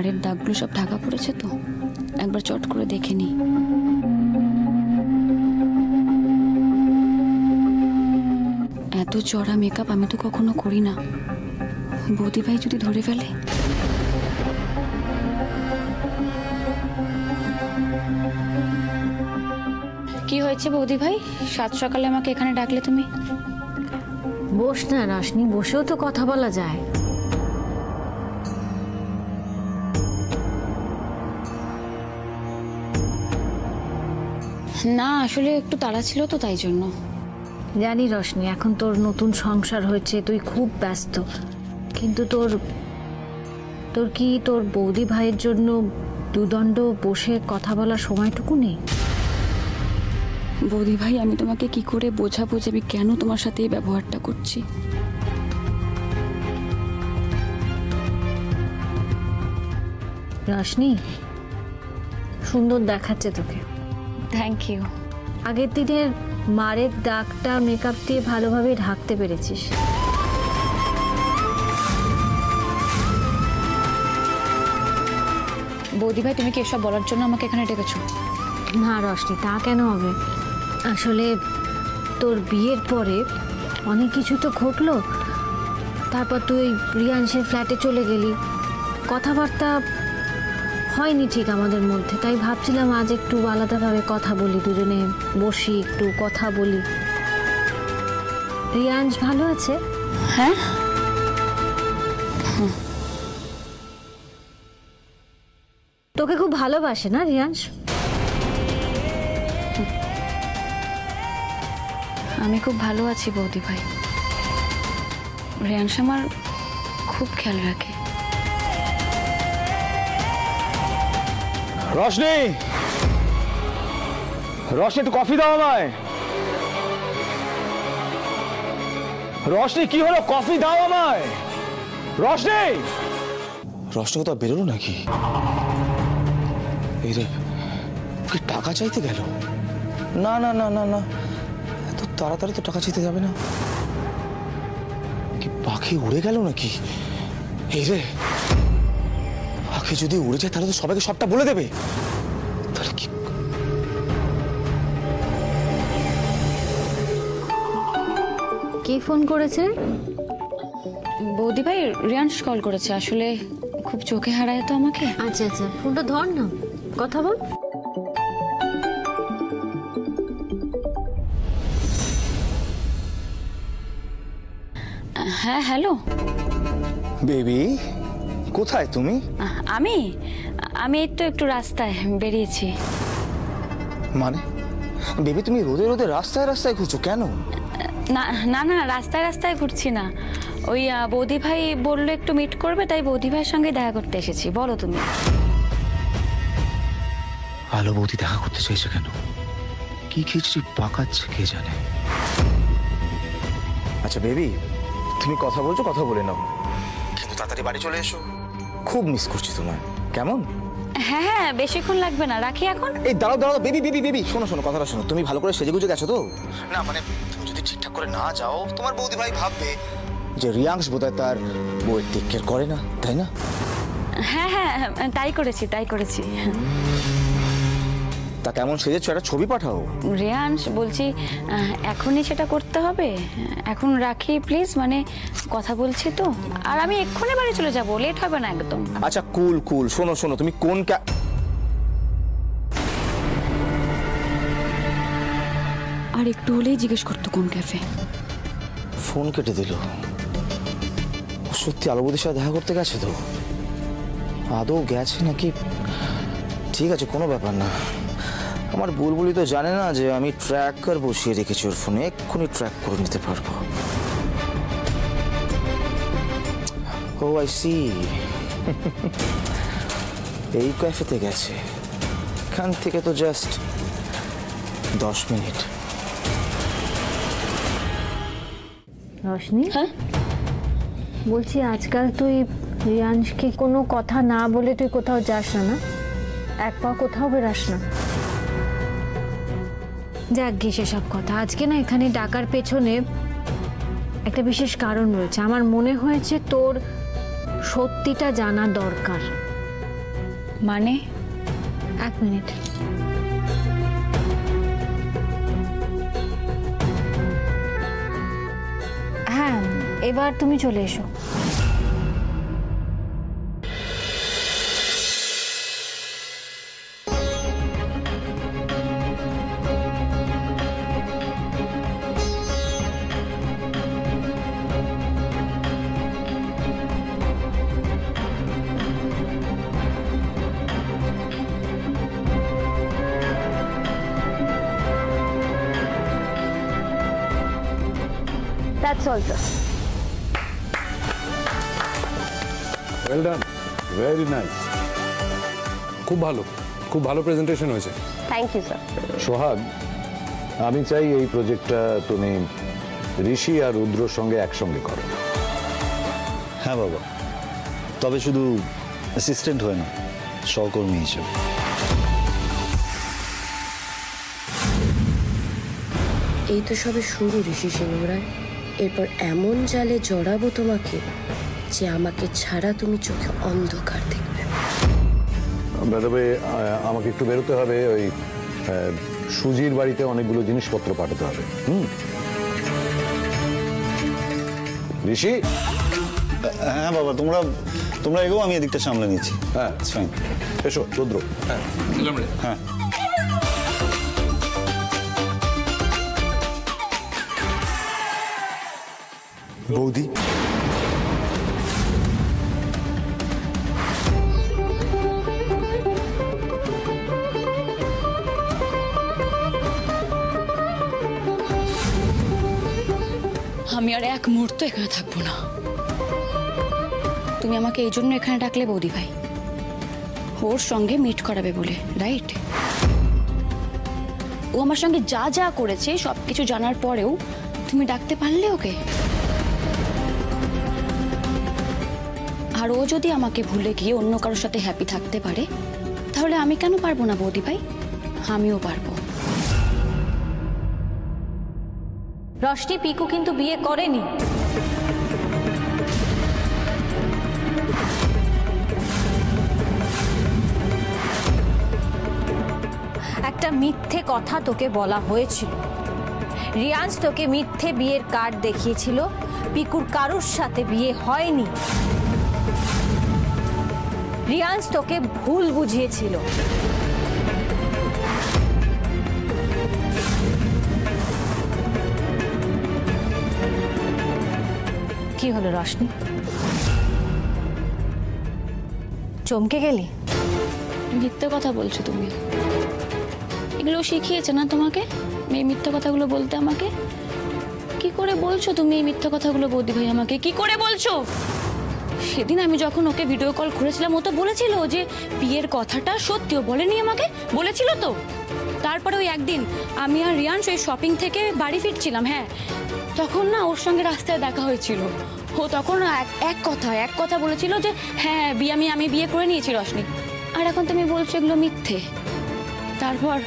মারের দাগগুলো সব ঢাকা পড়েছে তো, একবার চট করে দেখে নি। এত চড়া মেকআপ আমি তো কখনো করি না, বৌদি ভাই যদি ধরে ফেলে। কি হয়েছে বৌদি ভাই, সাত সকালে আমাকে এখানে ডাকলে তুমি? বস না রশনি, বসেও তো কথা বলা যায়। না আসলে একটু তাড়া ছিল তো, তাই জন্য। জানি রশনি, এখন তোর নতুন সংসার হয়েছে, তুই খুব ব্যস্ত, কিন্তু তোর কি তোর বৌদি ভাইয়ের জন্য দুদণ্ড বসে কথা বলার সময়টুকু নেই? বৌদি ভাই, আমি তোমাকে কি করে বোঝাবো যে আমি কেন তোমার সাথে এই ব্যবহারটা করছি? রশনি, সুন্দর দেখাচ্ছে তোকে। Thank you. আগের দিনের মারের দাগটা মেকআপ দিয়ে ভালোভাবে ঢাকতে পেরেছিস। বৌদি ভাই, তুমি কি এসব বলার জন্য আমাকে এখানে ডেকেছো? না রশনি, তা কেন হবে? আসলে তোর বিয়ের পরে অনেক কিছু তো ঘটলো, তারপর তুই রিয়াংশের ফ্ল্যাটে চলে গেলি, কথাবার্তা হয়নি ঠিক আমাদের মধ্যে, তাই ভাবছিলাম আজ একটু আলাদাভাবে কথা বলি, দুজনে বসি একটু কথা বলি। রিয়াংশ ভালো আছে? হ্যাঁ, তোকে খুব ভালোবাসে না রিয়াংশ? আমি খুব ভালো আছি বৌদি ভাই। রিয়াংশ আমার খুব খেয়াল রাখে। রশনি, রশনি একটু কফি দাও আমায়। রশনি, কি হলো? কফি দাও আমায়। রশনি, রশনি কোথাও বেরোলো নাকি? এই রে, কি টাকা চাইতে গেল? না না না না না, এত তাড়াতাড়ি তো টাকা চাইতে যাবে না। কি পাখি উড়ে গেল নাকি? এই রে, পাখি যদি উড়ে যায় তাহলে তো সবাইকে সবটা বলে দেবে। তাহলে কি? কে ফোন করেছে? বৌদি ভাই, রিয়াংশ কল করেছে। আসলে খুব চোখে হারায় তো আমাকে। আচ্ছা আচ্ছা, ফোনটা ধর না, কথা বল। হ্যাঁ হ্যালো বেবি, কোথায় তুমি? আমি আমি এই তো একটু রাস্তায় বেরিয়েছি। মানে বেবি, তুমি রোদে রোদে রাস্তায় রাস্তায় ঘুরছো কেন? না না না, রাস্তায় রাস্তায় ঘুরছি না, ওই বৌদি ভাই বললো একটু মিট করবে, তাই বৌদি ভাইয়ের সঙ্গে দেখা করতে এসেছি। বলো তুমি। আলো বৌদি দেখা করতে চাইছে কেন? কি খিচড়ি পাকাচ্ছে কে জানে। আচ্ছা বেবি, তুমি কথা বলছো, কথা বলে নাও, কিন্তু তাড়াতাড়ি বাড়ি চলে এসো। খুব মিস করছি তোমায়। কেমন? হ্যাঁ হ্যাঁ, বেশিক্ষণ লাগবে না, রাখি এখন। এই দাঁড়াও দাঁড়াও বেবি বেবি বেবি, শোনো শোনো, কথাটা শোনো। তুমি ভালো করে সেজে গুজে গেছো তো? না মানে তুমি যদি ঠিকঠাক করে না যাও, তোমার বৌদি ভাই ভাববে যে রিয়াংশ বোধহয় তার বউয়ের টেক কেয়ার করে না, তাই না? হ্যাঁ হ্যাঁ, তাই করেছি তাই করেছি। তা কেমন সেজেছো, একটা ছবি পাঠাও। রিয়াংশ, বলছি এখনই সেটা করতে হবে? এখন রাখি প্লিজ, মানে কথা বলছি তো, আর আমি এক্ষুনি বাড়ি চলে যাবো, লেট হবে না একদম। আচ্ছা কুল কুল, শোনো শোনো, তুমি কোন আর একটু হলেই জিজ্ঞেস করতো কোন ক্যাফে। ফোন কেটে দিল। সত্যি আলোবদির সাথে দেখা করতে গেছে তো? আদৌ গেছে নাকি? ঠিক আছে, কোনো ব্যাপার না। আমার বুলবুলি তো জানে না যে আমি ট্র্যাকার বসিয়ে রেখেছি ওর ফোনে, এক্ষুনি ট্র্যাক করে নিতে পারবো। ও আই সি, এই ক্যাফেতে গেছে, এখান থেকে তো জাস্ট 10 মিনিট। রশনি, হ্যাঁ বলছি আজকাল তুই রিয়াংশকে কোনো কথা না বলে তুই কোথাও যাস না, না? এক পা কোথাও বেরাস না। যাক গে সেসব কথা, আজকে না এখানে ডাকার পেছনে একটা বিশেষ কারণ রয়েছে। আমার মনে হয়েছে তোর সত্যিটা জানা দরকার। মানে? 1 মিনিট। হ্যাঁ, এবার তুমি চলে এসো। That's all, sir. Well done, very nice. খুব ভালো প্রেজেন্টেশন হয়েছে। Thank you sir. সোহাগ, আমি চাই এই প্রজেক্টটা তুমি ঋষি আর রুদ্রর সঙ্গে একসঙ্গে করো। হ্যাঁ বাবা, তবে শুধু অ্যাসিস্ট্যান্ট হয় না, সহকর্মী হিসেবে। এই তো সবে শুরু ঋষি সিংহরায়। এরপর এমন জালে জড়াবো তোমাকে যে আমাকে ছাড়া তুমি চোখে অন্ধকার দেখবে। তবে আমাকে একটু বেরোতে হবে, ওই সুজির বাড়িতে অনেকগুলো জিনিসপত্র পাঠাতে হবে। ঋষি? হ্যাঁ বাবা, তোমরা এগো, আমি এদিকটা সামলে নিচ্ছি। হ্যাঁ, ফাইন। এসো রুদ্র। হ্যাঁ। বৌদি, আমি আর এক মুহূর্ত এখানে থাকবো না। তুমি আমাকে এই জন্য এখানে ডাকলে বৌদি ভাই, ওর সঙ্গে মিট করাবে বলে, রাইট? ও আমার সঙ্গে যা যা করেছে সবকিছু জানার পরেও তুমি ডাকতে পারলে ওকে? আর ও যদি আমাকে ভুলে গিয়ে অন্য কারোর সাথে হ্যাপি থাকতে পারে, তাহলে আমি কেন পারবো না বৌদি ভাই? আমিও পারবো। রষ্টি, পিকু কিন্তু বিয়ে করেনি। একটা মিথ্যে কথা তোকে বলা হয়েছিল। রিয়ান্স তোকে মিথ্যে বিয়ের কার্ড দেখিয়েছিল। পিকুর কারুর সাথে বিয়ে হয়নি। রিয়ান্স তোকে ভুল বুঝিয়েছিল। কি হলো রশনি, চমকে গেলি? মিথ্যে কথা বলছো তুমি। এগুলো শিখিয়েছে না তোমাকে এই মিথ্যে কথাগুলো বলতে আমাকে? কি করে বলছো তুমি এই মিথ্যে কথাগুলো বৌদি ভাই আমাকে? কি করে বলছো? সেদিন আমি যখন ওকে ভিডিও কল করেছিলাম, ও তো বলেছিল যে বিয়ের কথাটা সত্যিও বলেনি আমাকে, বলেছিল তো। তারপরে ওই একদিন আমি আর রিয়ান ওই শপিং থেকে বাড়ি ফিরছিলাম, হ্যাঁ, তখন না ওর সঙ্গে রাস্তায় দেখা হয়েছিল। ও তখন এক কথা বলেছিল যে হ্যাঁ আমি বিয়ে করে নিয়েছি রশনি। আর এখন তুমি বলছো এগুলো মিথ্যে। তারপর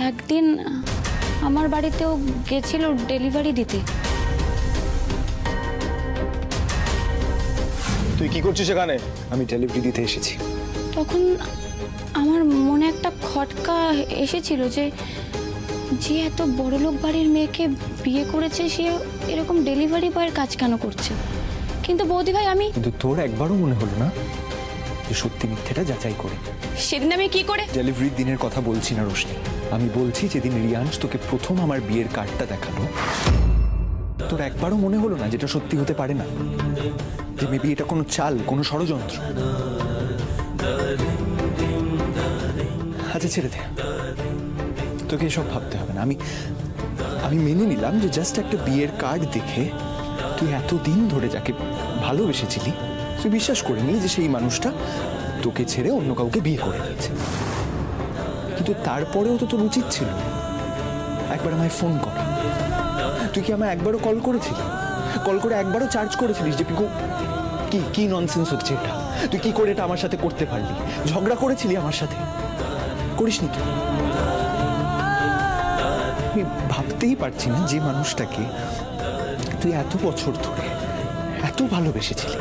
একদিন আমার বাড়িতেও গেছিল ডেলিভারি দিতে। তুই কি করছিস এখানে? আমি ডেলিভারি দিতে এসেছি। তখন আমার মনে একটা খটকা এসেছিল যে যে এত বড়লোক বাড়ির মেয়েকে বিয়ে করেছে, সে এরকম ডেলিভারি বয়ের কাজ কেন করছে? কিন্তু বৌদি ভাই আমি... কিন্তু তোর একবারও মনে হলো না যে সত্যি মিথ্যেটা যাচাই করে? সেদিন আমি কি করে... ডেলিভারির দিনের কথা বলছি না রোশনি, আমি বলছি যেদিন রিয়ান্স তোকে প্রথম আমার বিয়ের কার্ডটা দেখালো, তোর একবারও মনে হলো না যেটা সত্যি হতে পারে না? যে মেবি এটা কোনো চাল, কোনো ষড়যন্ত্র? আচ্ছা ছেড়ে দে, তোকে এসব ভাবতে হবে না। আমি মেনে নিলাম যে জাস্ট একটা বিয়ের কার্ড দেখে তুই এতদিন ধরে যাকে ভালোবেসেছিলি, তুই বিশ্বাস করে নিলি যে সেই মানুষটা তোকে ছেড়ে অন্য কাউকে বিয়ে করে নিয়েছে। কিন্তু তারপরেও তো তোর উচিত ছিল একবার আমায় ফোন কর। তুই কি আমায় একবারও কল করেছিলি? কল করে একবারও চার্জ করেছিলিস যে পিকু কি ননসেন্স হচ্ছে এটা? তুই কি করে এটা আমার সাথে করতে পারলি? ঝগড়া করেছিলি আমার সাথে? করিসনি তো? আমি ভাবতেই পারছি না যে মানুষটাকে তুই এত বছর ধরে এত ভালোবেসেছিলি,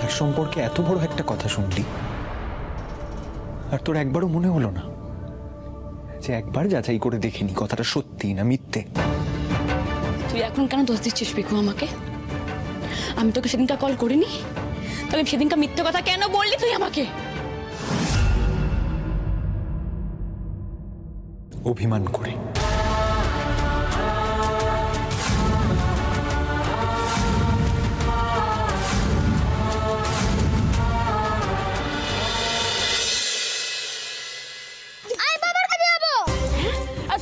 তার সম্পর্কে এত বড় একটা কথা শুনলি, আর তোর একবারও মনে হলো না যে একবার যাচাই করে দেখেনি কথাটা সত্যি না মিথ্যে? তুই এখন কেন দোষ দিচ্ছিস পিকু আমাকে? আমি তোকে সেদিনটা কল করিনি, তাহলে সেদিনটা মিথ্যে কথা কেন বললি তুই আমাকে? অভিমান করে।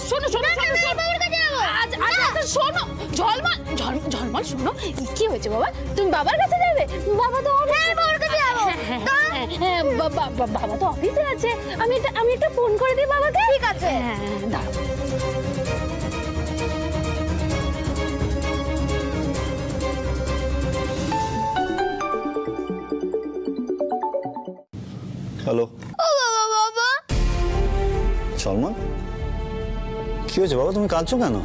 শোনো শোনো শোনো ঝলমল ঝলমল শোনো, কি হয়েছে বাবা? তুমি বাবার কাছে যাবে? বাবা তো বাবার কাছে যাবো। বাবা তো অফিসে আছে, আমি একটা ফোন করে দিই বাবাকে। ঠিক আছে, দাঁড়াও। হ্যালো। ও বাবা বাবা, সলমন, কি হয়েছে বাবা? তুমি কাঁদছো কেন?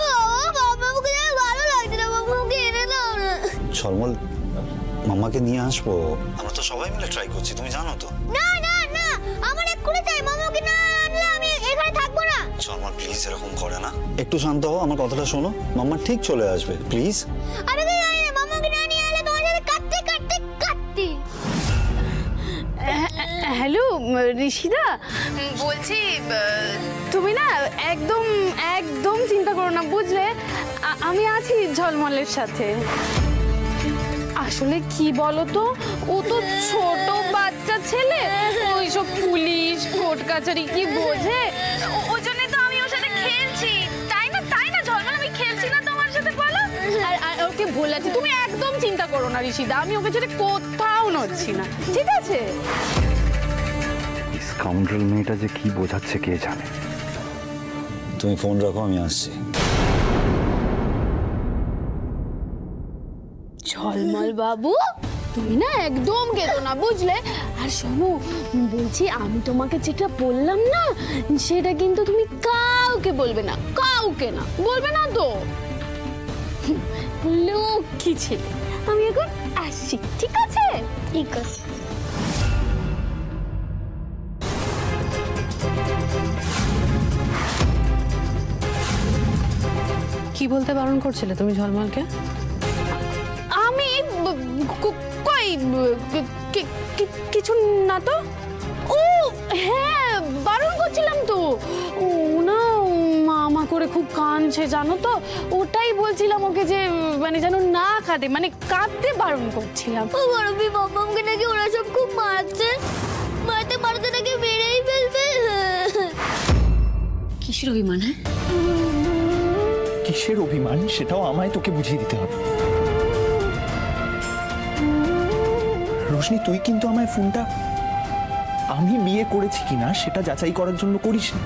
ও বাবা, আমাকে ভালো লাগছে না বাবা, আমাকে এনে দাও না। সলমন, মাম্মাকে নিয়ে আসবো, আমরা তো সবাই মিলে ট্রাই করছি, তুমি জানো তো। না না না, আমার এক্ষুনি চাই, মামাকে না আনলে আমি এখানে থাকবো না। সলমন প্লিজ এরকম করে না, একটু শান্ত হও, আমার কথাটা শোনো। মাম্মা ঠিক চলে আসবে, প্লিজ। আমি তো জানি না, মামাকে না নিয়ে এলে তোমার সাথে কাঁদতে কাঁদতে কাঁদতে। হ্যালো ঋষিদা, বলছি তুমি না একদম একদম চিন্তা করো না, বুঝলে? আমি আছি ঝলমলের সাথে। আসলে কি বলো তো, ও তো ছোট বাচ্চা ছেলে, ওইসব পুলিশ কোর্ট কাছারি কি বোঝে, ওই জন্যই তো আমি ওর সাথে খেলছি। তাই না ঝলমল, আমি খেলছি না তোমার সাথে, বলো? আর ওকে বলেছি তুমি একদম চিন্তা করো না ঋষিদা, আমি ওকে ছেড়ে কোথাও নড়ছি না, ঠিক আছে? স্কাউন্ড্রেল মেয়েটা যে কি বোঝাচ্ছে কে জানে। তুমি ফোন রাখো, আমি আসছি। ঝলমল বাবু, তুমি না একদম কেঁদো না, বুঝলে? আর শোনো, বলছি আমি তোমাকে যেটা বললাম না, সেটা কিন্তু তুমি কাউকে বলবে না, কাউকে না, বলবে না তো? লক্ষ্মী ছেলে, আমি এখন আসছি, ঠিক আছে? ঠিক আছে। কি বলতে বারণ করছিলে তুমি ঝলমলকে? আমি কই কিছু না তো। ও হ্যাঁ, বারণ করছিলাম তো, ও না মামা করে খুব কাঁদছে জানো তো, ওটাই বলছিলাম ওকে যে মানে যেন না কাঁদে, মানে কাঁদতে বারণ করছিলাম। ও বড়বি, বাবাকে নাকি ওরা সব খুব মারছে, মারতে মারতে নাকি মেরেই ফেলবে। কিসের অভিমান? হ্যাঁ, কিসের অভিমান সেটাও আমায় তোকে বুঝিয়ে দিতে হবে। রোশনি, তুই কিন্তু আমায় ফোনটা আমি বিয়ে করেছি কিনা সেটা যাচাই করার জন্য করিস না।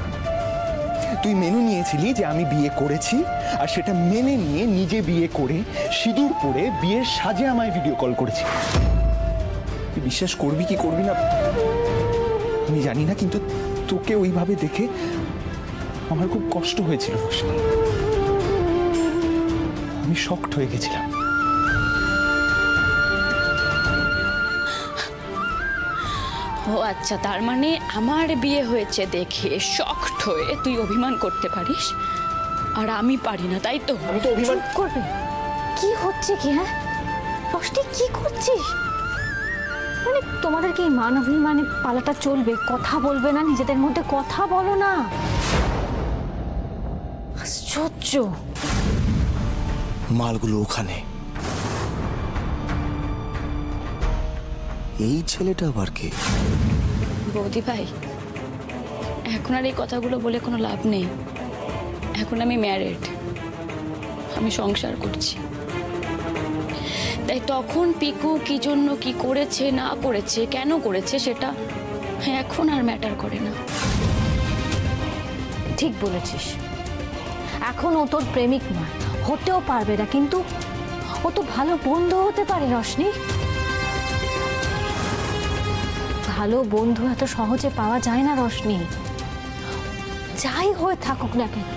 তুই মেনে নিয়েছিলি যে আমি বিয়ে করেছি, আর সেটা মেনে নিয়ে নিজে বিয়ে করে সিঁদুর পরে বিয়ের সাজে আমায় ভিডিও কল করেছি। তুই বিশ্বাস করবি কি করবি না আমি জানি না, কিন্তু তোকে ওইভাবে দেখে আমার খুব কষ্ট হয়েছিল রোশনি, আমি শকড হয়ে গেছিলাম। ও আচ্ছা, তার মানে আমার বিয়ে হয়েছে দেখে শকড হয়ে তুই অভিমান করতে পারিস, আর আমি পারি না, তাই তো? আমি তো অভিমান করবে। কি হচ্ছে কি? হ্যাঁ রোশনি, কি করছিস? মানে তোমাদের কি মান অভিমানে পালাটা চলবে? কথা বলবে না, নিজেদের মধ্যে কথা বলো না। আশ্চর্য। মালগুলো ওখানে। এই ছেলেটা আবার কে? বৌদি ভাই, এখন আর এই কথাগুলো বলে কোনো লাভ নেই। এখন আমি ম্যারিড, আমি সংসার করছি। তাই তখন পিকু কি জন্য কি করেছে না করেছে, কেন করেছে, সেটা এখন আর ম্যাটার করে না। ঠিক বলেছিস, এখন ও তোর প্রেমিক নয়, হতেও পারবে না, কিন্তু ও তো ভালো বন্ধু হতে পারে রোশনি। ভালো বন্ধু এত সহজে পাওয়া যায় না রোশনি। যাই হয়ে থাকুক না কেন,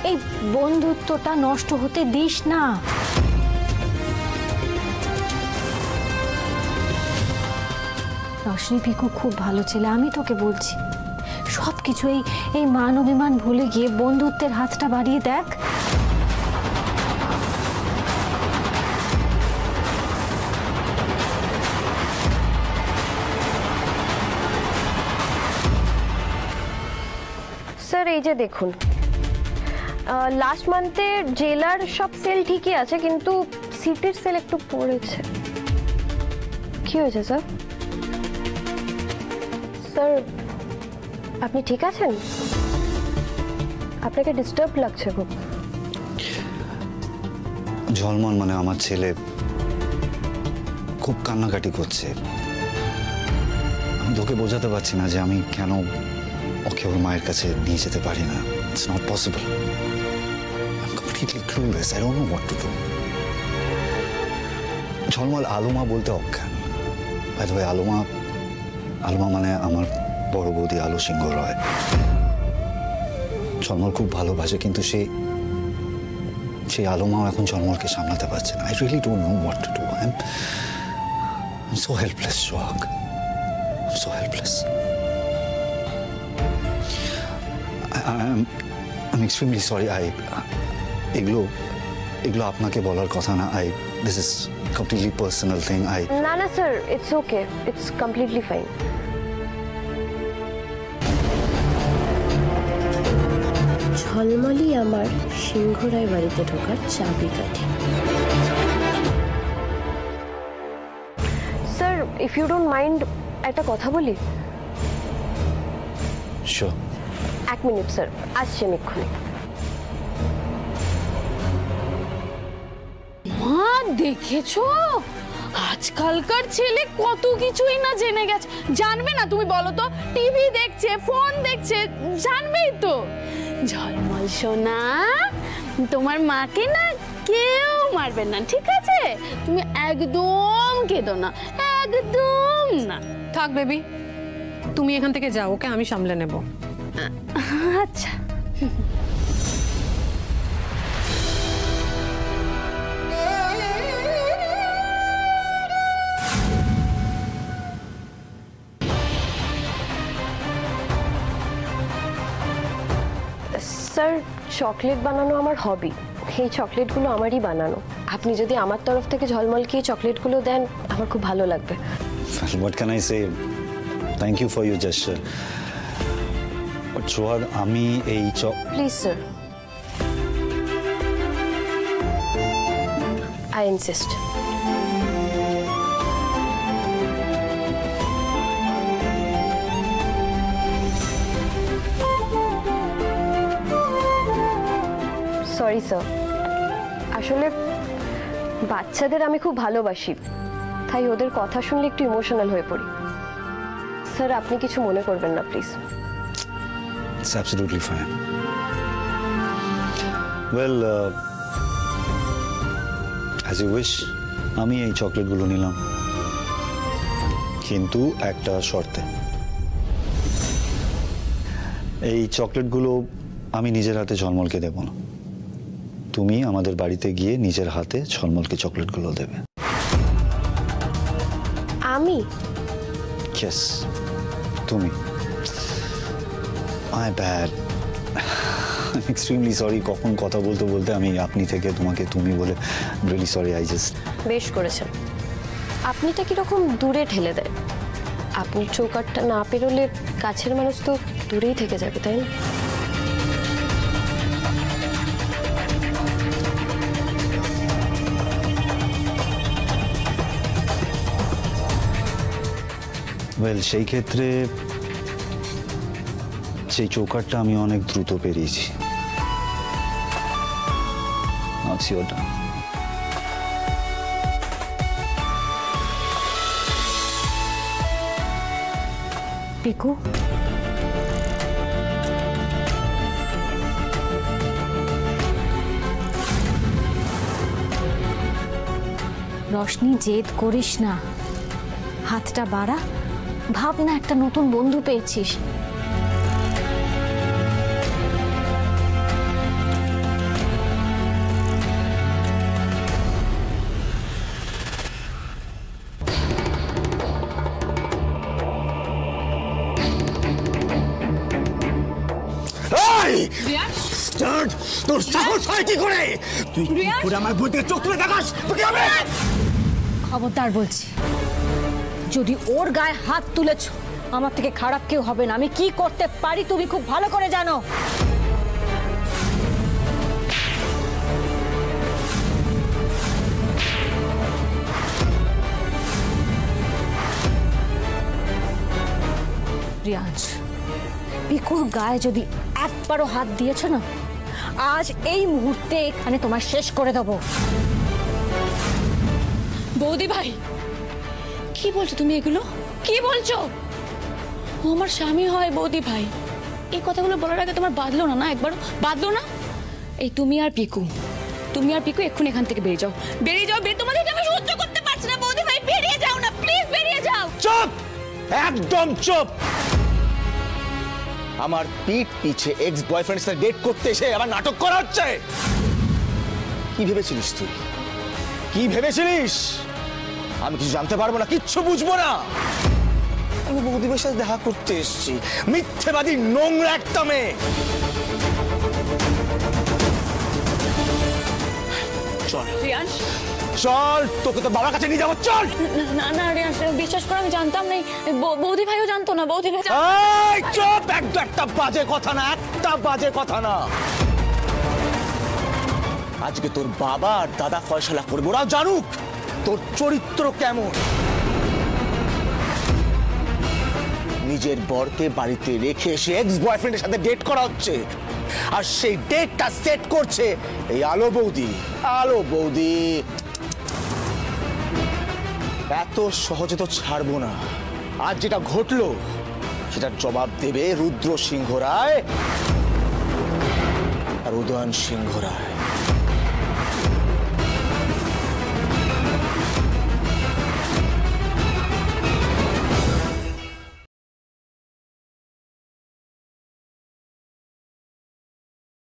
এই বন্ধুত্বটা নষ্ট হতে দিস না। রশনি পিকু খুব ভালো ছেলে, আমি তোকে বলছি। সব কিছু এই মান অভিমান ভুলে গিয়ে বন্ধুত্বের হাতটা বাড়িয়ে দেখ। স্যার এই যে দেখুন, লাস্ট মান্থে জেলার সব সেল ঠিকই আছে, কিন্তু সিটির সেল একটু পড়েছে। কি হয়েছে স্যার? স্যার আপনি ঠিক আছেন? আপনাকে ডিস্টার্ব লাগছে খুব। ঝলমল মানে আমার ছেলে খুব কান্নাকাটি করছে। আমি তোকে বোঝাতে পারছি না যে আমি কেন ওকে ওর মায়ের কাছে নিয়ে যেতে পারি না। It's not possible. I am completely clueless. I don't know what to do. ঝলমল আলুমা বলতে অজ্ঞান। বাই দ্য ওয়ে, আলুমা মানে আমার বড় বৌদি আলু সিংহ রয়। ঝলমল খুব ভালোবাসে, কিন্তু সেই আলুমাও এখন ঝলমলকে সামলাতে পারছে না। I really don't know what to do. I am so helpless, Sohag. I am so helpless. I'm extremely sorry. এগুলো আপনাকে বলার কথা না। This is completely personal thing. না না sir, it's okay, it's completely fine. Jhalmali আমার সিংহরায় বাড়িতে ঢোকার চাবিকাঠি। Sir if you don't mind একটা কথা বলি? Sure. 1 মিনিট স্যার, আসছি আমি এক্ষুনি। মা দেখেছো, আজকালকার ছেলে কত কিছুই না জেনে গেছে। জানবে না তুমি বলো তো? টিভি দেখছে, ফোন দেখছে, জানবেই তো। ঝলমল সোনা, তোমার মাকে না কেউ মারবে না, ঠিক আছে? তুমি একদম কেঁদো না, একদম না। থাক বেবি, তুমি এখান থেকে যাও, ওকে আমি সামলে নেব। আচ্ছা। স্যার চকলেট বানানো আমার হবি। এই চকলেটগুলো আমারই বানানো। আপনি যদি আমার তরফ থেকে ঝলমলকে এই চকলেটগুলো দেন, আমার খুব ভালো লাগবে। What can I say? Thank you for your gesture. But সোহাগ, আমি এই please sir, I insist. Sorry sir, আসলে বাচ্চাদের আমি খুব ভালোবাসি, তাই ওদের কথা শুনলে একটু ইমোশনাল হয়ে পড়ি। স্যার আপনি কিছু মনে করবেন না please. It's absolutely fine. Well, as you wish. আমি এই চকলেটগুলো নিলাম, কিন্তু একটা শর্তে। এই চকলেটগুলো আমি নিজের হাতে ঝলমলকে দেব না। তুমি আমাদের বাড়িতে গিয়ে নিজের হাতে ঝলমলকে চকলেটগুলো দেবে। আমি? Yes, তুমি। My bad. I'm extremely sorry. কখন কথা বলতে বলতে আমি আপনি থেকে তোমাকে তুমি বলে really sorry. I just বেশ করেছেন। আপনিটা কিরকম দূরে ঠেলে দেয়। আপনি চৌকাঠটা না পেরোলে কাছের মানুষ তো দূরেই থেকে যাবে, তাই না? ওয়েল, সেই ক্ষেত্রে সেই চৌকাঠটা আমি অনেক দ্রুত পেরিয়েছি। আছি ওটা। পিকু, রশনি, জেদ করিস না, হাতটা বাড়া, ভাব না একটা নতুন বন্ধু পেয়েছিস। ভাই তোর সাহস হয় কি করে? তুই কি করে আমার বউকে চোখ তুলে দেখাস? তোকে আমি খবরদার বলছি, যদি ওর গায়ে হাত তুলেছ আমার থেকে খারাপ কেউ হবে না। আমি কি করতে পারি তুমি খুব ভালো করে জানো। রিয়াজ, পিকুর গায়ে যদি একবারও হাত দিয়েছ না, আজ এই মুহূর্তে এখানে তোমার শেষ করে দেবো। বৌদি ভাই, কি বলছো তুমি এগুলো? কি বলছো? ও আমার স্বামী হয় বৌদি ভাই। এই কথাগুলো বলার আগে তোমার বাঁধলো না? একবার বাঁধলো না? এই তুমি আর পিকু এক্ষুনি এখান থেকে বেরিয়ে যাও, বেরিয়ে যাও। তোমাদেরকে আমি সহ্য করতে পারছি না বৌদি ভাই, বেরিয়ে যাও না প্লিজ, বেরিয়ে যাও। চুপ, একদম চুপ। আমার পিঠ পিছে এক্স বয়ফ্রেন্ডের সাথে ডেট করতে এসে আবার নাটক করা হচ্ছে। কি ভেবেছিলিস তুই? কি ভেবেছিলিস আমি কিছু জানতে পারবো না, কিচ্ছু বুঝবো না? আমি বৌদিবের সাথে দেখা করতে এসেছি। মিথ্যেবাদী, নোংরা একটা মেয়ে। চল রিয়াজ, চল, তোকে তো বাবার কাছে নিয়ে যাবো। চল। না না রিয়াজ, বিশ্বাস করো আমি জানতাম না। বৌদি ভাইও জানতো না। বৌদি ভাই এই চুপ, একটা বাজে কথা না, একটা বাজে কথা না। আজকে তোর বাবা আর দাদা ফয়সালা করবে, ওরাও জানুক তোর চরিত্র কেমন। নিজের বরকে বাড়িতে রেখে এসে এক্স বয়ফ্রেন্ডের সাথে ডেট করা হচ্ছে, আর সেই ডেটটা সেট করছে এই আলো বৌদি। আলো বৌদি এত সহজে তো ছাড়বো না। আজ যেটা ঘটলো সেটার জবাব দেবে রুদ্র সিংহ রায় আর উদয়ন সিংহ রায়।